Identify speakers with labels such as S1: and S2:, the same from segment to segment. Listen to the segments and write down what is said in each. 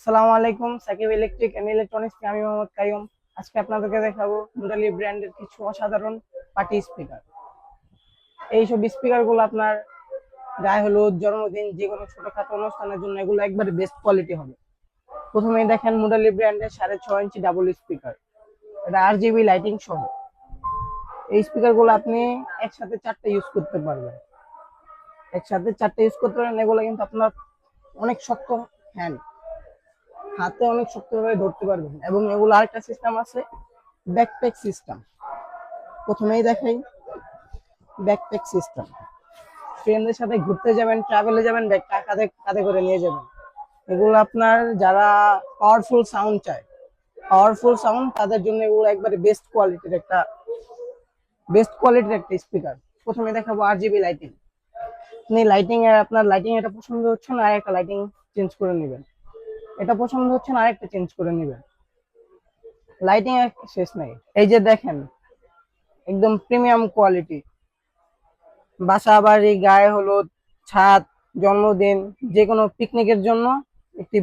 S1: আসসালামু আলাইকুম, Shakib electric and electronics থেকে আমি মোহাম্মদ কাইয়ুম। আজকে আপনাদেরকে দেখাবো মুডালি ব্র্যান্ডের কিছু অসাধারণ পার্টি স্পিকার। এইসব স্পিকার গুলো আপনার গায়ে হলুদ, জন্মদিন, যে কোনো ছোটখাটো অনুষ্ঠানের জন্য এগুলো একবারে বেস্ট কোয়ালিটি হবে। প্রথমেই দেখেন মুডালি ব্র্যান্ডের 6.5 ইঞ্চি ডাবল স্পিকার, এটা RGB লাইটিং সহ। এই স্পিকার গুলো আপনি একসাথে চারটে ইউজ করতে পারবেন। এগুলো কিন্তু আপনার অনেক শক্ত, হ্যান্ড হাতে অনেক শক্তভাবে ধরতে পারবেন। এবং এগুলো আরেকটা সিস্টেম আছে, ব্যাকপ্যাক সিস্টেম। প্রথমেই দেখাই ব্যাকপ্যাক সিস্টেম। ফ্রেন্ডদের সাথে ঘুরতে যাবেন, ট্রাভেলে যাবেন, ব্যাগটা কাঁধে কাঁধে করে নিয়ে যাবেন। এগুলো আপনার যারা পাওয়ারফুল সাউন্ড তাদের জন্য এগুলো একবারে বেস্ট কোয়ালিটির একটা স্পিকার। প্রথমে দেখাবো RGB লাইটিং। আপনি আপনার লাইটিং এটা পছন্দ হচ্ছে না, আরেকটা লাইটিং চেঞ্জ করে নেবেন। এটা পছন্দ হচ্ছে না, আরেকটা চেঞ্জ করে নেবেন। লাইটিং এর শেষ নাই। এই যে দেখেন, একদম প্রিমিয়াম কোয়ালিটি। বাসা বাড়ি, গায়ে হলুদ, ছাদ, জন্মদিন, যে কোনো পিকনিকের জন্য একটি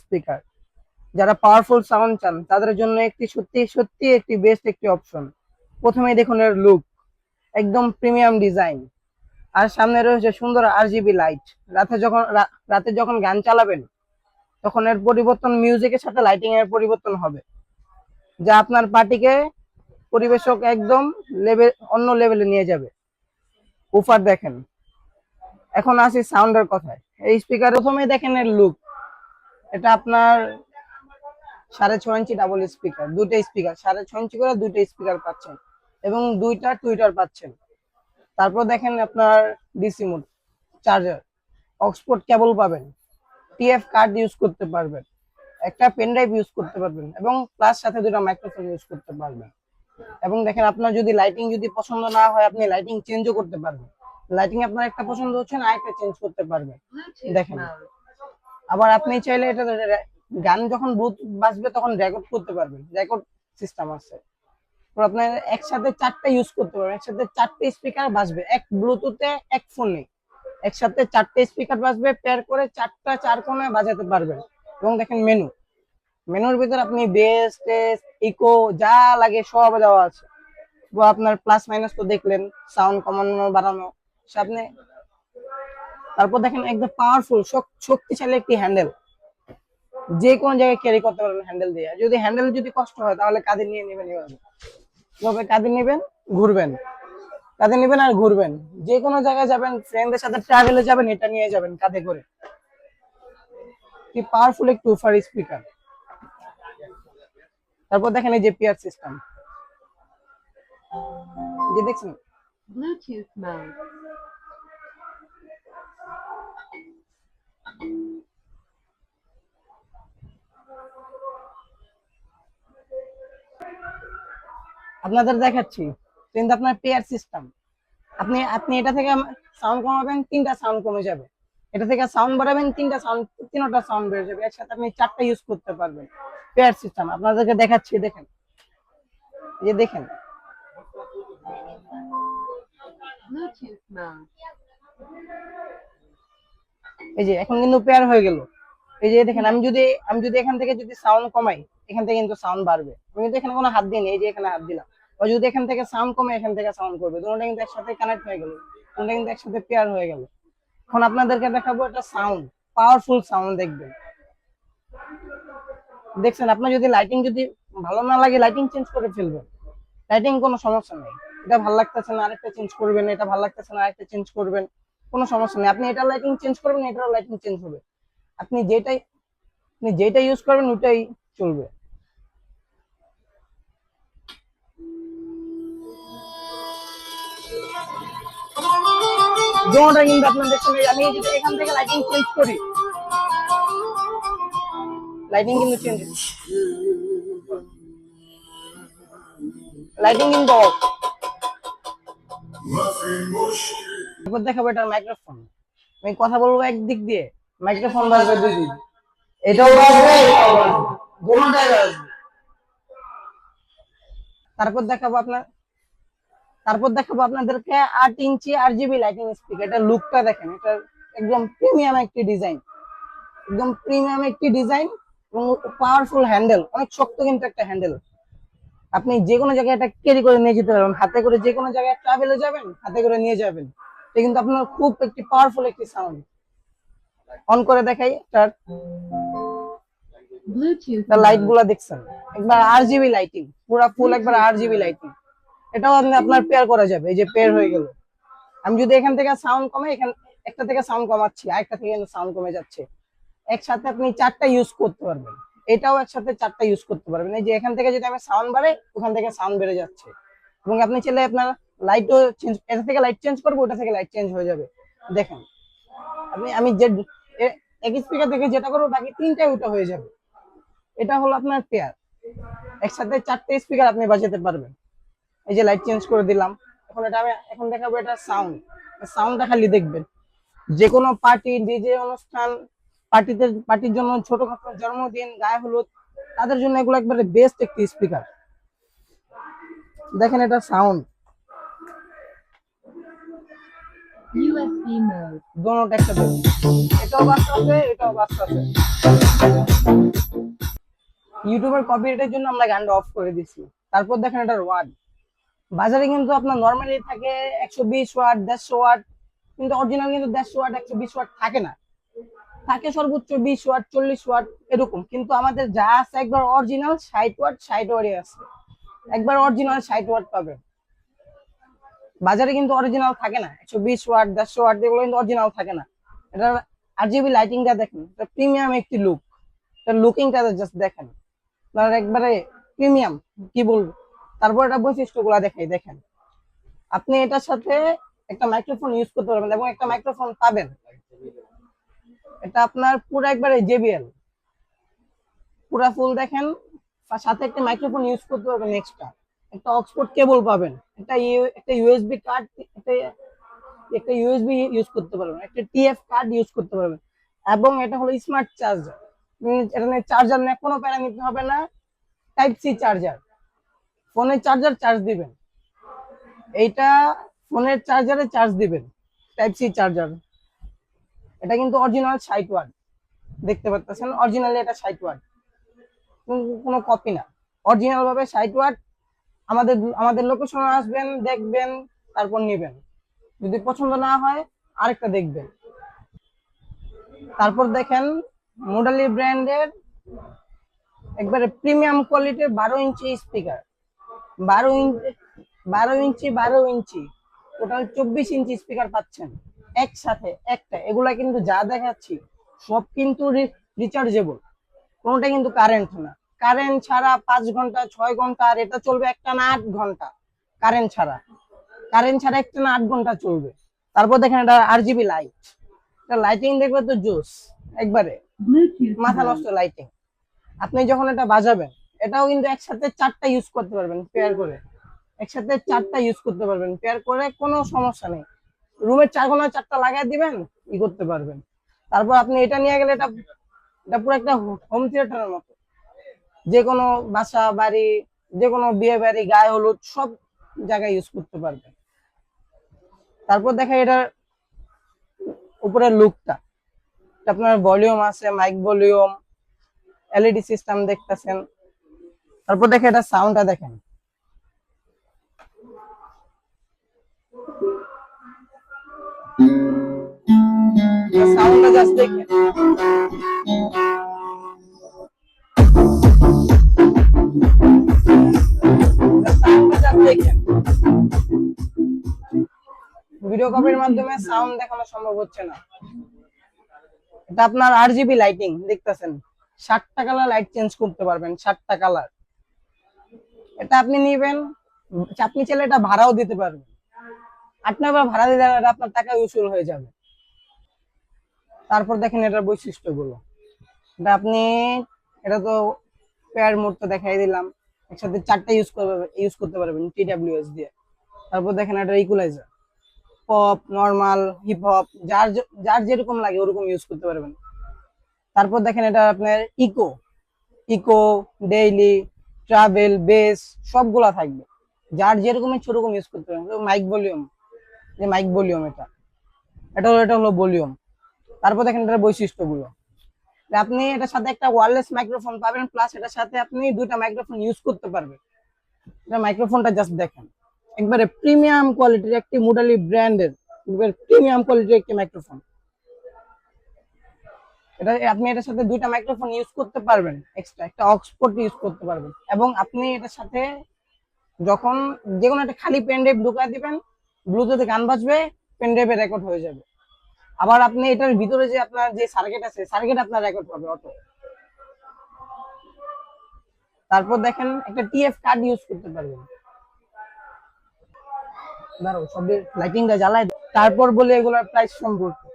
S1: স্পিকার। যারা পাওয়ারফুল সাউন্ড চান তাদের জন্য সত্যি সত্যি বেস্ট একটি অপশন। প্রথমেই দেখুন এর লুক, একদম প্রিমিয়াম ডিজাইন। আর সামনে রয়েছে সুন্দর RGB লাইট। রাতে যখন গান চালাবেন তখন এর পরিবর্তন মিউজিকের সাথে লাইটিং এর পরিবর্তন হবে, যা আপনার পার্টিকে পরিবেশক একদম অন্য লেভেলে নিয়ে যাবে। উফার দেখেন। এখন আসি সাউন্ডের কথায়। এই স্পিকার প্রথমেই দেখেন এর লুক, এটা আপনার 6.5 ইঞ্চি ডাবল স্পিকার, দুটো স্পিকার 6.5 ইঞ্চি করে দুটো স্পিকার পাচ্ছেন এবং দুইটা টুইটার পাচ্ছেন। তারপর দেখেন আপনার ডিসি মোড, চার্জার, অক্সফোর্ড কেবল পাবেন, TF কার্ড ইউজ করতে পারবেন, একটা পেন ড্রাইভ ইউজ করতে পারবেন এবং প্লাস সাথে দুটো মাইক্রোফোন ইউজ করতে পারবেন। এবং দেখেন, আপনার যদি লাইটিং পছন্দ না হয়, আপনি লাইটিং চেঞ্জও করতে পারবেন। লাইটিং আপনার একটা পছন্দ হচ্ছে না, আরেকটা চেঞ্জ করতে পারবেন। দেখেন, আবার আপনি চাইলে এটা গান যখন ব্লুটুথ বাজবে তখন রেকর্ড করতে পারবেন, রেকর্ড সিস্টেম আছে। তো আপনার একসাথে চারটা ইউজ করতে পারবেন, একসাথে চারটে স্পিকার বাজবে এক ব্লুটুথে, এক ফোনে একসাথে চারটে স্পিকার বাজবে, পেয়ার করে চার কোণে বাজাতে পারবেন। এবং দেখেন মেনুর ভিতরে আপনি বেস, টেস, ইকো যা লাগে সব দেওয়া আছে। আপনার প্লাস মাইনাস তো দেখলেন, সাউন্ড কমানো বাড়ানো আপনি। তারপর দেখেন একদম পাওয়ারফুল শক্তিশালী একটি হ্যান্ডেল, যে কোনো জায়গায় ক্যারি করতে পারবেন হ্যান্ডেল দিয়ে। যদি কষ্ট হয় তাহলে কাঁধে নিয়ে নেবেন, এভাবে কাঁধে নেবেন, ঘুরবেন, কাঁধে নেবেন আর ঘুরবেন। যে কোনো জায়গায় যাবেন, ফ্রেন্ডদের সাথে ট্রাভেলে যাবেন, এটা নিয়ে যাবেন কাঁধে করে। কি পাওয়ারফুল একটি উফার স্পিকার। তারপর দেখেন এই যে পিয়ার সিস্টেম, যে দেখছেন ব্লুটুথ মোড। আপনাদের দেখাচ্ছি, কিন্তু আপনার পেয়ার সিস্টেম। আপনি এটা থেকে সাউন্ড কমাবেন, তিনটা সাউন্ড কমে যাবে। এটা থেকে সাউন্ড বাড়াবেন, তিনটা সাউন্ড বেড়ে যাবে। একসাথে আপনি চারটা ইউজ করতে পারবেন। পেয়ার সিস্টেম আপনাদেরকে দেখাচ্ছি, দেখেন, এই যে দেখেন এই যে এখন কিন্তু পেয়ার হয়ে গেল। এই যে দেখেন, আমি যদি এখান থেকে সাউন্ড কমাই, এখান থেকে কিন্তু সাউন্ড বাড়বে। আমি কিন্তু এখানে কোনো হাত দিইনি, এই যে এখানে হাত দিলাম। ও যদি এখান থেকে সাউন্ড কমে, এখান থেকে সাউন্ড করবে, দুটোটা কিন্তু একসাথে কানেক্ট হয়ে গেল, দুটোটা কিন্তু একসাথে পেয়ার হয়ে গেল। এখন আপনাদেরকে দেখাবো একটা সাউন্ড, পাওয়ারফুল সাউন্ড। দেখছেন, আপনার লাইটিং ভালো না লাগে, লাইটিং চেঞ্জ করে ফেলবেন। লাইটিং কোনো সমস্যা নেই। এটা ভালো লাগতেছে না, আরেকটা চেঞ্জ করবেন, এটা ভালো লাগতেছে না, আরেকটা চেঞ্জ করবেন, কোনো সমস্যা নেই। আপনি এটা লাইটিং চেঞ্জ করবেন, এটারও লাইটিং চেঞ্জ হবে। আপনি যেটা ইউজ করবেন ওটাই চলবে। যেমনটা কিন্তু আপনার দেখছেন, আমি যদি এখান থেকে লাইটিং চেঞ্জ করি, লাইটিং কিন্তু চেঞ্জ, লাইটিং কিন্তু অফ। তারপর দেখাবো এটার মাইক্রোফোন। আমি কথা বলবো একদিক দিয়ে, মাইক্রোফোন বাজবে দুই দিক, এটাও বাজবে, দুটোটাই বাজবে। তারপর দেখাবো আপনাদেরকে 8 ইঞ্চি RGB লাইটিং স্পিকার। এটা লুকটা দেখেন, এটা একদম প্রিমিয়াম একটি ডিজাইন, একদম প্রিমিয়াম একটি ডিজাইন। এবং পাওয়ারফুল হ্যান্ডেল, অনেক শক্ত কিন্তু একটা হ্যান্ডেল। আপনি যে কোনো জায়গায় এটা ক্যারি করে নিয়ে যেতে পারবেন, হাতে করে যে কোনো জায়গায় ট্রাভেলে যাবেন হাতে করে নিয়ে যাবেন। এটা কিন্তু আপনার খুব একটি পাওয়ারফুল একটি সাউন্ড। অন করে দেখাই তার লাইট গুলা দেখছেন, একবার আরজিবি লাইটিং, পুরা ফুল একবার আরজিবি লাইটিং। এটাও আপনার পেয়ার করা যাবে, এই যে পেয়ার হয়ে গেল। আমি যদি এখান থেকে সাউন্ড কমে, এখান একটা থেকে সাউন্ড কমাচ্ছি, আরেকটা থেকে সাউন্ড কমে যাচ্ছে, একসাথে আপনি 4টা ইউজ করতে পারবেন। এটাও একসাথে 4টা ইউজ করতে পারবেন। এই যে এখান থেকে যদি আমি সাউন্ড বাড়ে, ওখান থেকে সাউন্ড বেড়ে যাচ্ছে। এবং আপনি চাইলে আপনার লাইটও চেঞ্জ, এটা থেকে লাইট চেঞ্জ করবো, ওটা থেকে লাইট চেঞ্জ হয়ে যাবে। দেখেন আমি যে এক স্পিকার থেকে যেটা করবো, বাকি 3টাই ওটা হয়ে যাবে। এটা হলো আপনার পেয়ার, একসাথে 4টে স্পিকার আপনি বাজাতে পারবেন। এই যে লাইট চেঞ্জ করে দিলাম। এখন এটা আমি এখন দেখাবো এটা সাউন্ড। সাউন্ডটা খালি দেখবেন, যে কোনো পার্টি, ডিজে অনুষ্ঠান, পার্টির জন্য, ছোটখাটো জন্মদিন, গায়ে হলুদ, তাদের জন্য এগুলো একবারে বেস্ট একটি স্পিকার। দেখেন এটা সাউন্ড, ইউএসবি মোড, দোনোটা একসাথে। এটাও বাজতে আছে, এটাও বাজতে আছে। ইউটিউবের কপিরাইটের জন্য আমরা গানটা অফ করে দিছি। তারপর দেখেন এটার ওয়াট। বাজারে কিন্তু আপনার নরমালি থাকে 120 ওয়াট, 150 ওয়াট, কিন্তু অরিজিনাল কিন্তু 150 ওয়াট, 120 ওয়াট থাকে না, থাকে সর্বোচ্চ 20 ওয়াট, 40 ওয়াট এরকম। কিন্তু আমাদের যা আছে একবার অরিজিনাল 60 ওয়াট, 60 ওয়াটই আছে, একবার অরিজিনাল 60 ওয়াট পাবেন। বাজারে কিন্তু অরিজিনাল থাকে না, 120 ওয়াট, 150 ওয়াট এগুলো কিন্তু অরিজিনাল থাকে না। এটা আরজিবি লাইটিংটা দেখেন, এটা প্রিমিয়াম একটি লুক, এটা লুকিংটা জাস্ট দেখেন, আপনার একবারে প্রিমিয়াম, কি বলবো। তারপর এটা বৈশিষ্ট্যগুলো দেখাই, দেখেন আপনি এটার সাথে একটা মাইক্রোফোন ইউজ করতে পারবেন এবং একটা মাইক্রোফোন পাবেন। এটা আপনার পুরো একবারে জেবিএল, পুরা ফুল দেখেন, সাথে একটা মাইক্রোফোন ইউজ করতে পারবেন, এক্সট্রা একটা অক্সফোর্ড কেবল পাবেন, একটা ইউএসবি কার্ড, একটা ইউএসবি ইউজ করতে পারবেন, একটা টিএফ কার্ড ইউজ করতে পারবেন। এবং এটা হলো স্মার্ট চার্জার, এটা নিয়ে চার্জার নিয়ে কোনো প্যারা নিতে হবে না, টাইপ সি চার্জার, ফোনের চার্জার চার্জ দিবেন, এইটা ফোনের চার্জারে চার্জ দিবেন, টাইপ সি চার্জার। এটা কিন্তু অরিজিনাল 60 ওয়াট, দেখতে পাচ্ছেন অরিজিনালি এটা 60 ওয়াট, কোনো কপি না, অরিজিনাল ভাবে 60 ওয়াট। আমাদের লোকেশনে আসবেন, দেখবেন, তারপর নেবেন। যদি পছন্দ না হয় আরেকটা দেখবেন। তারপর দেখেন মোডালি ব্র্যান্ডের একবারে প্রিমিয়াম কোয়ালিটির 12 ইঞ্চি স্পিকার, 12 ইঞ্চি, 12 ইঞ্চি, 12 ইঞ্চি, টোটাল 24 ইঞ্চি স্পিকার পাচ্ছেন একসাথে একটা। এগুলা কিন্তু যা দেখাচ্ছি সব কিন্তু রিচার্জেবল, কোনোটা কিন্তু কারেন্ট না। কারেন্ট ছাড়া 5 ঘন্টা, 6 ঘন্টা, আর এটা চলবে একটানা 8 ঘন্টা। কারেন্ট ছাড়া, কারেন্ট ছাড়া একটানা 8 ঘন্টা চলবে। তারপর দেখেন এটা আরজিবি লাইট, এটা লাইটিং দেখবে তো জোস, একবারে মাথা নষ্ট লাইটিং। আপনি যখন এটা বাজাবেন, এটাও কিন্তু একসাথে 4টা ইউজ করতে পারবেন পেয়ার করে, একসাথে 4টা ইউজ করতে পারবেন পেয়ার করে, কোনো সমস্যা নেই। রুমের 4 কোণায় 4টা লাগাই দিবেন, ই করতে পারবেন। তারপর আপনি এটা নিয়ে গেলে, এটা এটা পুরো একটা হোম থিয়েটারের মতো, যে কোনো বাসা বাড়ি, যে কোনো বিয়ে বাড়ি, গায়ে হলুদ, সব জায়গায় ইউজ করতে পারবেন। তারপর দেখা এটার উপরের লুকটা, আপনার ভলিউম আছে, মাইক ভলিউম, এলইডি সিস্টেম দেখতেছেন। তারপর দেখে এটা সাউন্ডটা দেখেন, সাউন্ডটা জাস্ট দেখেন, ভিডিও কপির মাধ্যমে সাউন্ড দেখানো সম্ভব হচ্ছে না। এটা আপনার আরজিবি লাইটিং দেখতেছেন, 60টা কালার লাইট চেঞ্জ করতে পারবেন, 60টা কালার। এটা আপনি নিবেন, আপনি চাইলে এটা ভাড়াও দিতে পারবেন, 8-9 বার ভাড়া দিলে আপনার টাকা উসুল হয়ে যাবে। তারপর দেখেন এটার বৈশিষ্ট্যগুলো, এটা আপনি, এটা তো পেয়ার মোড তো দেখাই দিলাম, একসাথে 4টা ইউজ করতে পারবেন টিডব্লিউএস দিয়ে। তারপর দেখেন এটা equaliser, pop, normal, hip hop, যার যার যেরকম লাগে ওরকম ইউজ করতে পারবেন। তারপর দেখেন এটা আপনার echo, echo, daily, travel, bass, সবগুলা থাকবে, যার যেরকম ইচ্ছে ওরকম ইউজ করতে পারবেন। মাইক ভলিউম, যে মাইক ভলিউম, এটা হলো ভলিউম। তারপর দেখেন এটার বৈশিষ্ট্যগুলো, আপনি এটার সাথে একটা ওয়্যারলেস মাইক্রোফোন পাবেন, প্লাস এটার সাথে আপনি দুইটা মাইক্রোফোন ইউজ করতে পারবেন। এটা মাইক্রোফোনটা জাস্ট দেখেন, একবারে প্রিমিয়াম কোয়ালিটির একটি মোডালি ব্র্যান্ডের প্রিমিয়াম কোয়ালিটির একটি মাইক্রোফোন। এটা আপনি এটার সাথে দুইটা মাইক্রোফোন ইউজ করতে পারবেন, এক্সট্রা একটা অক্সপোর্ট ইউজ করতে পারবেন, এবং আপনি এটার সাথে যখন যে কোনো একটা খালি পেন ড্রাইভ ঢুকায় দিবেন, ব্লুটুথে গান বাজবে, পেন ড্রাইভে রেকর্ড হয়ে যাবে। আবার আপনি এটার ভিতরে যে আপনার যে সার্কিট আছে, সার্কিট আপনার রেকর্ড হবে অটো। তারপর দেখেন একটা টিএফ কার্ড ইউজ করতে পারবেন। দাঁড়াও সব লাইটিংটা জ্বালায়। তারপর বলে এগুলোর প্রাইস সম্পর্কে,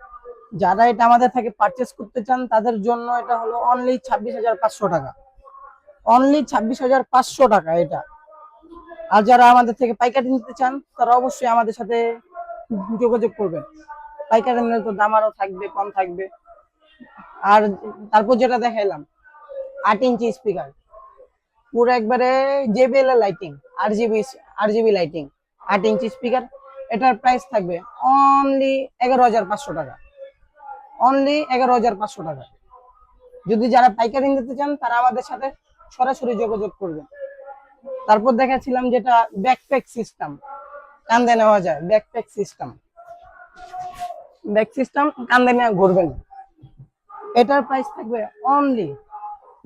S1: যারা এটা আমাদের থেকে পারচেস করতে চান তাদের জন্য এটা হলো অনলি 26,500 টাকা, অনলি 26,500 টাকা এটা। আর যারা আমাদের থেকে পাইকারি নিতে চান তারা অবশ্যই আমাদের সাথে যোগাযোগ করবেন। পাইকারি নিলে তো দাম আরো থাকবে, কম থাকবে। আর তারপর যেটা দেখাইলাম 8 ইঞ্চি স্পিকার, পুরো একবারে জেবিএল এর lighting, RGB lighting, 8 inch speaker. এটার প্রাইস থাকবে অনলি 11,500 টাকা, অনলি 11,500 টাকা। যদি যারা পাইকারি নিতে চান তারা আমাদের সাথে সরাসরি যোগাযোগ করবেন। তারপর দেখাচ্ছিলাম যেটা ব্যাকপ্যাক সিস্টেম, কান্দে নেওয়া যায়, ব্যাকপ্যাক সিস্টেম, ব্যাক সিস্টেম কান্দে নিয়ে ঘুরবেন। এটার প্রাইস থাকবে অনলি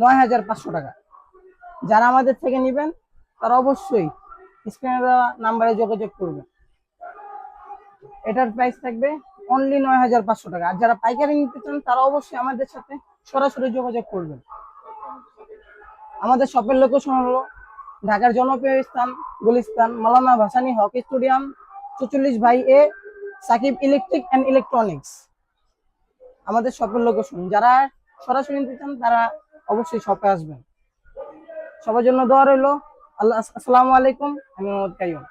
S1: 9,500 টাকা। যারা আমাদের থেকে নেবেন তারা অবশ্যই স্ক্রিনে দেওয়া নাম্বারে যোগাযোগ করবেন। এটার প্রাইস থাকবে অনলি 9,500 টাকা। আর যারা পাইকারি নিতে চান তারা অবশ্যই আমাদের সাথে সরাসরি যোগাযোগ করবেন। আমাদের শপের লোকেশন হলো ঢাকার জনপ্রিয় স্থান Gulistan, Maulana Bhasani hockey stadium, 44/A, Sakib electric and electronics আমাদের শপের লোকেশন। যারা সরাসরি নিতে চান তারা অবশ্যই শপে আসবেন। সবার জন্য দোয়া রইল। আসসালামু আলাইকুম। আমি মোহাম্মদ কাইয়ুম।